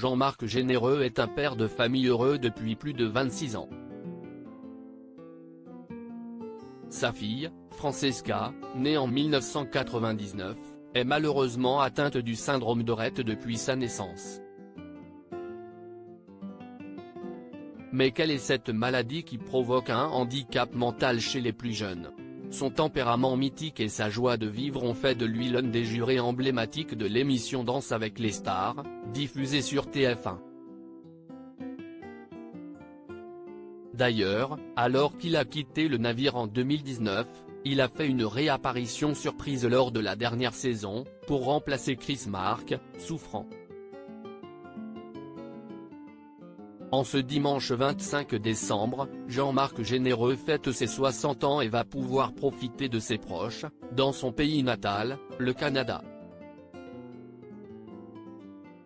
Jean-Marc Généreux est un père de famille heureux depuis plus de 26 ans. Sa fille, Francesca, née en 1999, est malheureusement atteinte du syndrome de Rett depuis sa naissance. Mais quelle est cette maladie qui provoque un handicap mental chez les plus jeunes? Son tempérament mythique et sa joie de vivre ont fait de lui l'un des jurés emblématiques de l'émission Danse avec les stars, diffusée sur TF1. D'ailleurs, alors qu'il a quitté le navire en 2019, il a fait une réapparition surprise lors de la dernière saison, pour remplacer Chris Marques, souffrant. En ce dimanche 25 décembre, Jean-Marc Généreux fête ses 60 ans et va pouvoir profiter de ses proches, dans son pays natal, le Canada.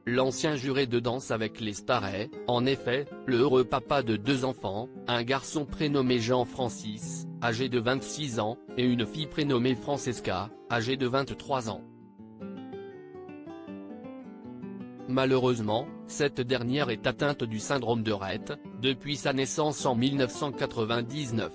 L'ancien juré de Danse avec les stars est, en effet, le heureux papa de 2 enfants, un garçon prénommé Jean-Francis, âgé de 26 ans, et une fille prénommée Francesca, âgée de 23 ans. Malheureusement, cette dernière est atteinte du syndrome de Rett, depuis sa naissance en 1999.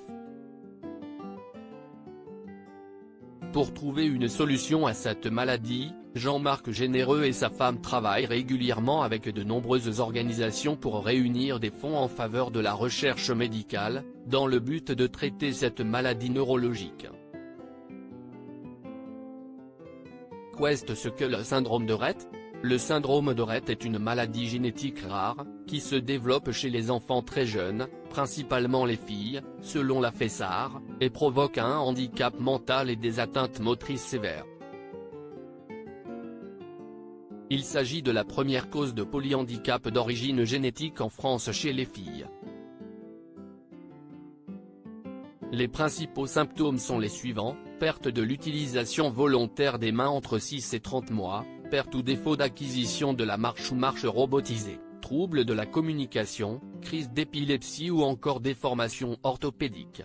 Pour trouver une solution à cette maladie, Jean-Marc Généreux et sa femme travaillent régulièrement avec de nombreuses organisations pour réunir des fonds en faveur de la recherche médicale, dans le but de traiter cette maladie neurologique. Qu'est ce que le syndrome de Rett? Le syndrome de Rett est une maladie génétique rare, qui se développe chez les enfants très jeunes, principalement les filles, selon la FESAR, et provoque un handicap mental et des atteintes motrices sévères. Il s'agit de la première cause de polyhandicap d'origine génétique en France chez les filles. Les principaux symptômes sont les suivants: perte de l'utilisation volontaire des mains entre 6 et 30 mois, perte ou défaut d'acquisition de la marche ou marche robotisée, troubles de la communication, crise d'épilepsie ou encore déformation orthopédique.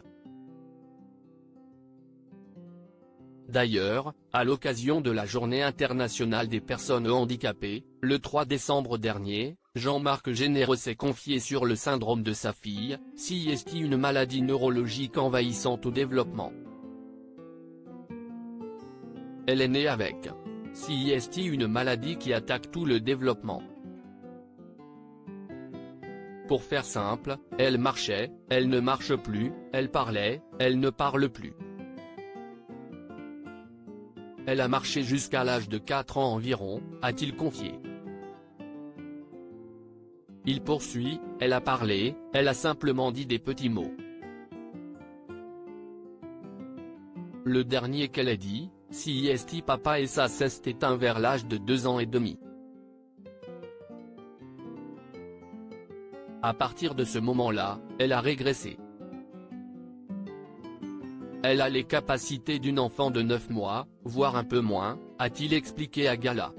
D'ailleurs, à l'occasion de la Journée internationale des personnes handicapées, le 3 décembre dernier, Jean-Marc Généreux s'est confié sur le syndrome de sa fille, CIST, une maladie neurologique envahissante au développement. Elle est née avec CIST, une maladie qui attaque tout le développement. Pour faire simple, elle marchait, elle ne marche plus, elle parlait, elle ne parle plus. Elle a marché jusqu'à l'âge de 4 ans environ, a-t-il confié. Il poursuit, elle a parlé, elle a simplement dit des petits mots. Le dernier qu'elle ait dit, CIST papa, et ça s'est éteint vers l'âge de 2 ans et demi. À partir de ce moment-là, elle a régressé. Elle a les capacités d'une enfant de 9 mois, voire un peu moins, a-t-il expliqué à Gala.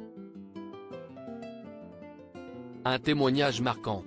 Un témoignage marquant.